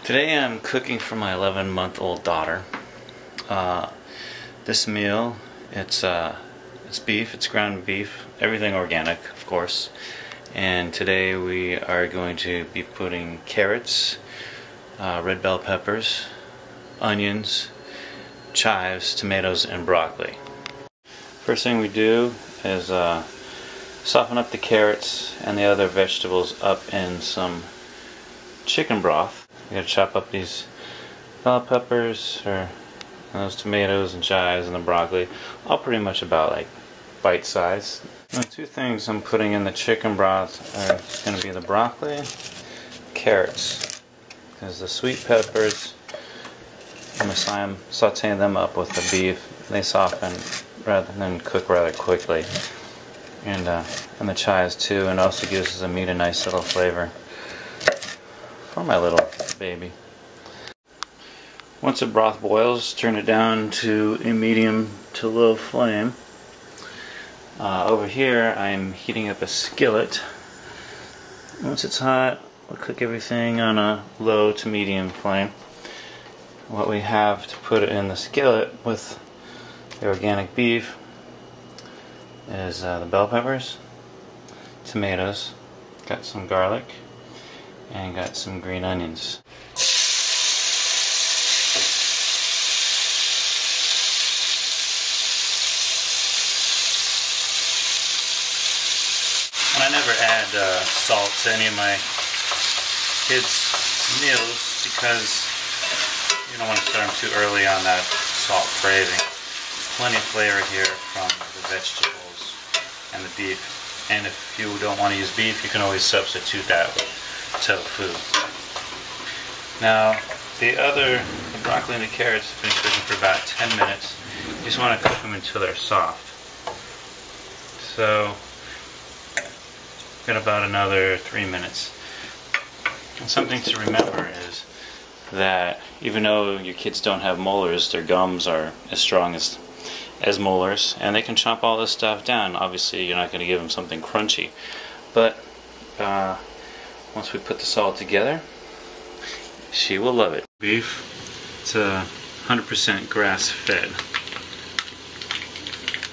Today I'm cooking for my 11-month-old daughter. This meal, it's beef, it's ground beef, everything organic, of course. And today we are going to be putting carrots, red bell peppers, onions, chives, tomatoes, and broccoli. First thing we do is soften up the carrots and the other vegetables up in some chicken broth. You gotta chop up these bell peppers or those tomatoes and chives and the broccoli, all pretty much about like bite size. The two things I'm putting in the chicken broth are going to be the broccoli, carrots, because the sweet peppers, I'm going to saute them up with the beef. They soften rather than cook rather quickly, and the chives too, and also gives the meat a nice little flavor for my little baby. Once the broth boils, turn it down to a medium to low flame. Over here I'm heating up a skillet. Once it's hot, we'll cook everything on a low to medium flame. What we have to put in the skillet with the organic beef is the bell peppers, tomatoes, got some garlic, and got some green onions. And I never add salt to any of my kids' meals because you don't want to start them too early on that salt craving. There's plenty of flavor here from the vegetables and the beef. And if you don't want to use beef, you can always substitute that with tofu. Now, the broccoli and the carrots have been cooking for about 10 minutes. You just want to cook them until they're soft. So, got about another 3 minutes. And something to remember is that even though your kids don't have molars, their gums are as strong as molars, and they can chomp all this stuff down. Obviously, you're not going to give them something crunchy, but once we put this all together, she will love it. Beef, it's 100% grass-fed.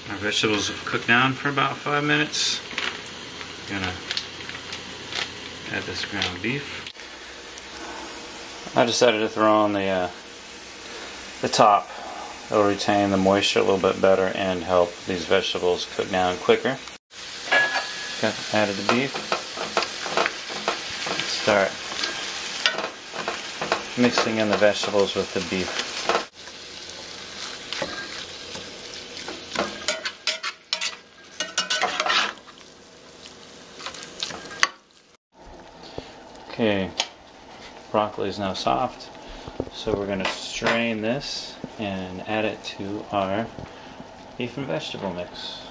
Our vegetables have cooked down for about 5 minutes. I'm gonna add this ground beef. I decided to throw on the top. It'll retain the moisture a little bit better and help these vegetables cook down quicker. Added the beef. Let's start mixing in the vegetables with the beef. Okay, broccoli is now soft, so we're going to strain this and add it to our beef and vegetable mix.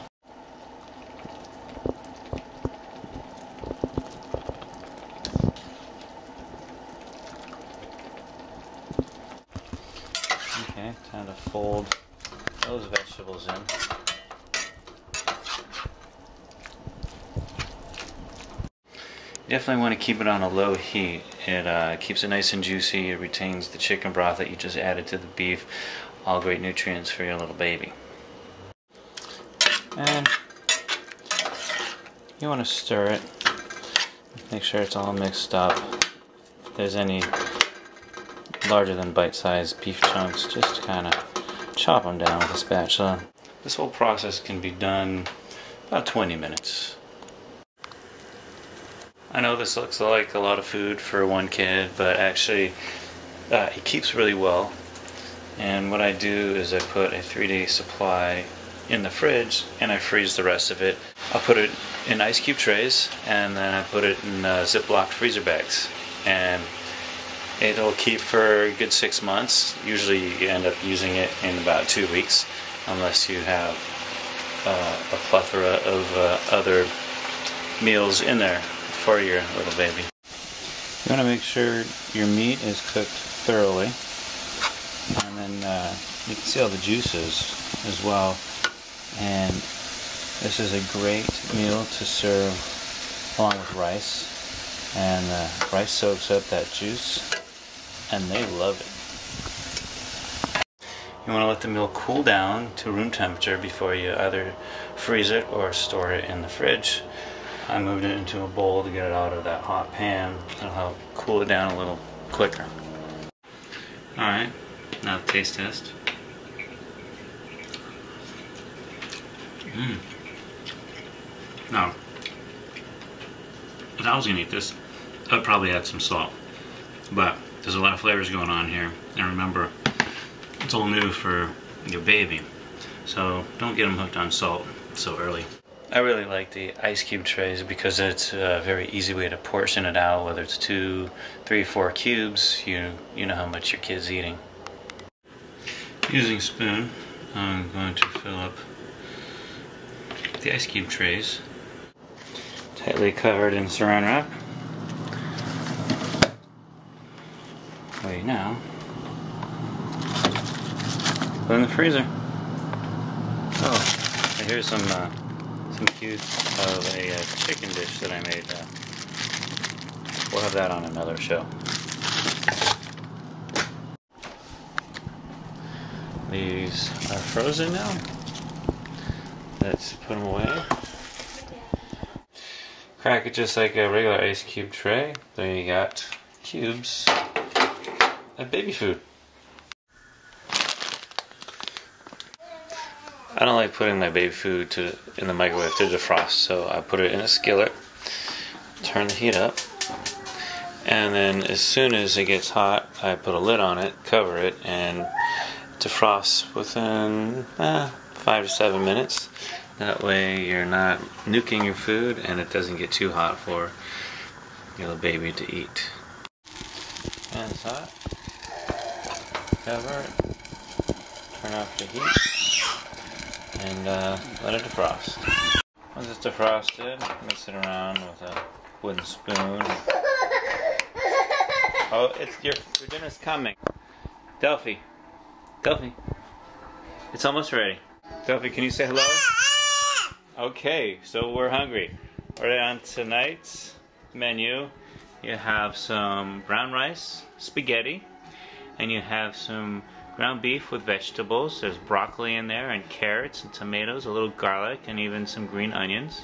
Okay, time to fold those vegetables in. You definitely want to keep it on a low heat. It keeps it nice and juicy. It retains the chicken broth that you just added to the beef. All great nutrients for your little baby. And you want to stir it. Make sure it's all mixed up. If there's any larger than bite-sized beef chunks, just kind of chop them down with a spatula. This whole process can be done about 20 minutes. I know this looks like a lot of food for one kid, but actually it keeps really well. And what I do is I put a 3-day supply in the fridge and I freeze the rest of it. I'll put it in ice cube trays and then I put it in Ziploc freezer bags. And it'll keep for a good 6 months. Usually you end up using it in about 2 weeks unless you have a plethora of other meals in there for your little baby. You want to make sure your meat is cooked thoroughly, and then you can see all the juices as well. And this is a great meal to serve along with rice, and rice soaks up that juice and they love it. You want to let the meal cool down to room temperature before you either freeze it or store it in the fridge. I moved it into a bowl to get it out of that hot pan. That'll help cool it down a little quicker. Alright, now the taste test. Now, if I was going to eat this, I'd probably add some salt. But there's a lot of flavors going on here. And remember, it's all new for your baby. So don't get them hooked on salt so early. I really like the ice cube trays because it's a very easy way to portion it out, whether it's 2, 3, 4 cubes, you know how much your kid's eating. Using a spoon, I'm going to fill up the ice cube trays. Tightly covered in saran wrap. Wait now. Put in the freezer. Oh, here's some cues of a chicken dish that I made. We'll have that on another show. These are frozen now. Let's put them away. Crack it just like a regular ice cube tray. There you got cubes of baby food. I don't like putting my baby food in the microwave to defrost, so I put it in a skillet, turn the heat up, and then as soon as it gets hot, I put a lid on it, cover it, and defrost within 5 to 7 minutes. That way you're not nuking your food and it doesn't get too hot for your little baby to eat. And it's hot. Cover it. Turn off the heat. And let it defrost. Once it's defrosted, mix it around with a wooden spoon. Oh, your dinner's coming. Delphi. Delphi. It's almost ready. Delphi, can you say hello? Okay, so we're hungry. Right on tonight's menu, you have some brown rice, spaghetti, and you have some ground beef with vegetables. There's broccoli in there, and carrots, and tomatoes, a little garlic, and even some green onions.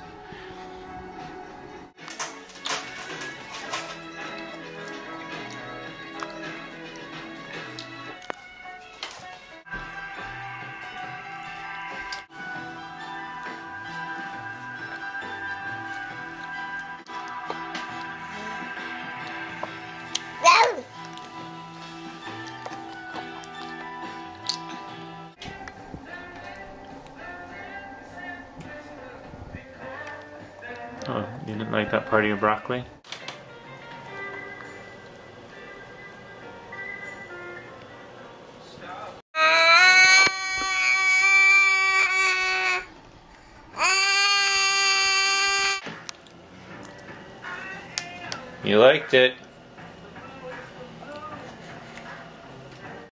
Oh, you didn't like that part of your broccoli? You liked it.